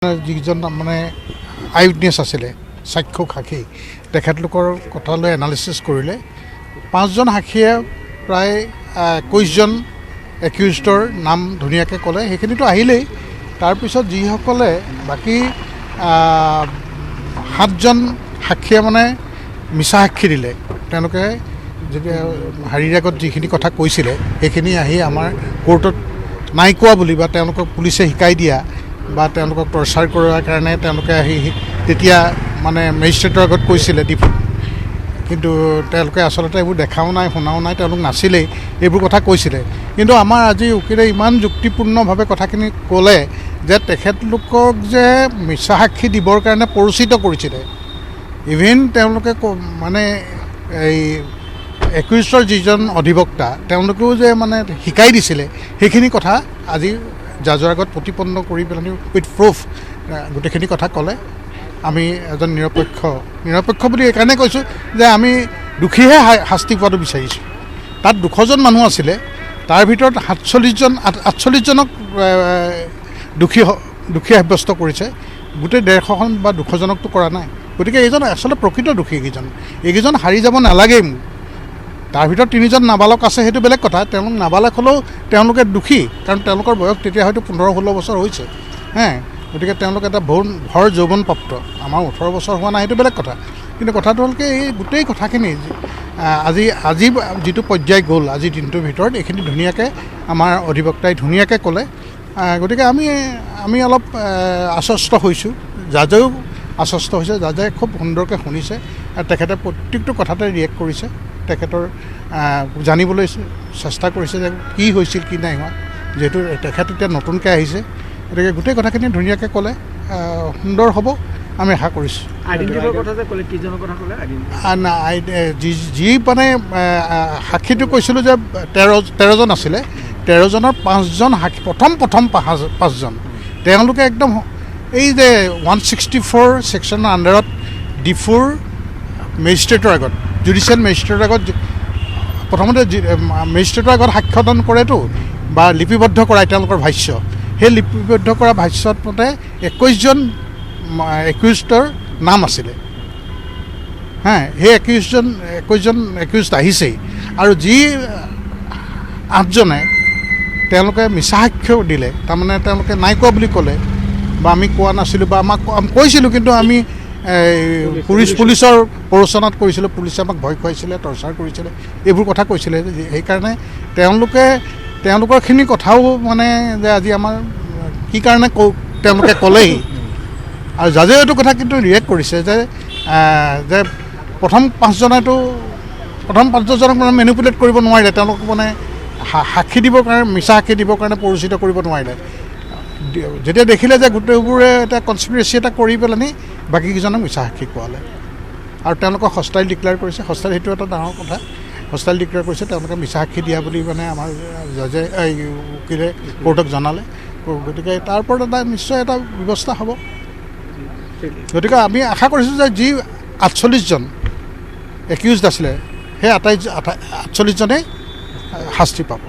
যিজন মানে আই উইটনেছ আছিলে সাক্ষ্য সাক্ষী তেখেতলোকৰ কথালৈ এনালিচিছ কৰিলে 5জন সাক্ষীয়ে প্ৰায় 21জন একিউজডৰ নাম ধুনীয়াকৈ ক'লে। সেইখিনিতো আহিলেই। তাৰপিছত যিসকলে বাকী 7জন সাক্ষীয়ে মানে মিছা সাক্ষী দিলে, তেওঁলোকে যেতিয়া হাৰিৰ আগত যিখিনি কথা কৈছিলে সেইখিনি আহি আমাৰ কোৰ্টত নাই কোৱা বুলি বা তেওঁলোকক পুলিচে শিকাই দিয়া বা তেওঁলোকক টৰ্চাৰ কৰাৰ কাৰণে তেওঁলোকে আহি তেতিয়া মানে মেজিষ্ট্ৰেটৰ আগত কৈছিলে ডিপুট, কিন্তু তেওঁলোকে আচলতে এইবোৰ দেখাও নাই শুনাও নাই, তেওঁলোক নাছিলেই, এইবোৰ কথা কৈছিলে। কিন্তু আমাৰ আজি উকিলে ইমান যুক্তিপূৰ্ণভাৱে কথাখিনি ক'লে যে তেখেতলোকক যে মিছা সাক্ষী দিবৰ কাৰণে পৰিচিত কৰিছিলে। ইভেন তেওঁলোকে মানে এই একিউজৰ যিজন অধিবক্তা তেওঁলোকেও যে মানে শিকাই দিছিলে সেইখিনি কথা আজি জাজৰ আগত প্ৰতিপন্ন কৰি পেলাই উইথ প্ৰুফ গোটেইখিনি কথা ক'লে। আমি এজন নিৰপেক্ষ বুলি এইকাৰণে কৈছোঁ যে আমি দোষীহে শাস্তি পোৱাটো বিচাৰিছোঁ। তাত 200জন মানুহ আছিলে, তাৰ ভিতৰত 48জনক দোষী সাব্যস্ত কৰিছে, গোটেই 150খন বা 200জনকতো কৰা নাই। গতিকে এইজন আচলতে প্ৰকৃত দোষী। এইকেইজন হাৰি যাব নালাগেই। তাৰ ভিতৰত 3জন নাবালক আছে, সেইটো বেলেগ কথা। তেওঁলোক নাবালক হ'লেও তেওঁলোকে দোষী, কাৰণ তেওঁলোকৰ বয়স তেতিয়া হয়তো 15-16 বছৰ হৈছে। গতিকে তেওঁলোক এটা ভৰ যৌৱনপ্ৰাপ্ত। আমাৰ 18 বছৰ হোৱা নাই, সেইটো বেলেগ কথা। কিন্তু কথাটো হ'ল কি, এই গোটেই কথাখিনি আজি যিটো পৰ্যায় গ'ল আজিৰ দিনটোৰ ভিতৰত, এইখিনি ধুনীয়াকৈ আমাৰ অধিবক্তাই ধুনীয়াকৈ ক'লে। গতিকে আমি অলপ আশ্বস্ত হৈছোঁ, জাজেও আশ্বস্ত হৈছে। জাজে খুব সুন্দৰকৈ শুনিছে আৰু তেখেতে প্ৰত্যেকটো কথাতে ৰিয়েক্ট কৰিছে। তেখেতৰ জানিবলৈ চেষ্টা কৰিছে যে কি হৈছিল কি নাই হোৱা, যিহেতু তেখেত এতিয়া নতুনকৈ আহিছে। গতিকে গোটেই কথাখিনি ধুনীয়াকৈ ক'লে, সুন্দৰ হ'ব আমি আশা কৰিছোঁ। যি মানে সাক্ষীটো কৈছিলোঁ যে 13জন আছিলে, 13জনৰ 5জন সাক্ষী, প্ৰথম 5জন তেওঁলোকে একদম এই যে 164 ছেকশ্যনৰ আণ্ডাৰত ডিফুৰ মেজিষ্ট্ৰেটৰ আগত, জুডিচিয়েল মেজিষ্ট্ৰেটৰ আগত প্ৰথমতে মেজিষ্ট্ৰেটৰ আগত সাক্ষ্যদান কৰেতো বা লিপিবদ্ধ কৰায় তেওঁলোকৰ ভাষ্য। সেই লিপিবদ্ধ কৰা ভাষ্যত মতে 21জন একিউজডৰ নাম আছিলে। সেই 21জন একিউজড আহিছেই, আৰু যি 8জনে তেওঁলোকে মিছা সাক্ষ্য দিলে, তাৰমানে তেওঁলোকে নাই কোৱা বুলি ক'লে বা আমি কোৱা নাছিলোঁ বা আমাক কৈছিলোঁ, কিন্তু আমি পুলিচৰ প্ৰৰোচনাত কৰিছিলোঁ, পুলিচে আমাক ভয় খুৱাইছিলে, টৰ্চাৰ কৰিছিলে, এইবোৰ কথা কৈছিলে। সেইকাৰণে তেওঁলোকৰখিনি কথাও মানে যে আজি আমাৰ কি কাৰণে তেওঁলোকে ক'লেই। আৰু জাজেও এইটো কথা কিন্তু ৰিয়েক্ট কৰিছে যে প্ৰথম 5জনক মানে মেনিপুলেট কৰিব নোৱাৰিলে, তেওঁলোক মানে সাক্ষী দিবৰ কাৰণে, মিছা সাক্ষী দিবৰ কাৰণে পৰিচিত কৰিব নোৱাৰিলে। যেতিয়া দেখিলে যে গোটেইবোৰে এটা কনস্পিৰেচি এটা কৰি পেলানি বাকীকেইজনক মিছা সাক্ষী কোৱালে, আৰু তেওঁলোকক হষ্টাইল ডিক্লেয়াৰ কৰিছে। হষ্টাইল সেইটো এটা ডাঙৰ কথা। হষ্টাইল ডিক্লেয়াৰ কৰিছে, তেওঁলোকে মিছা সাক্ষী দিয়া বুলি মানে আমাৰ জাজে উকিলে কোৰ্টক জনালে। গতিকে তাৰ ওপৰত নিশ্চয় এটা ব্যৱস্থা হ'ব। গতিকে আমি আশা কৰিছোঁ যে যি 48জন একিউজড আছিলে সেই 48জনেই শাস্তি পাব।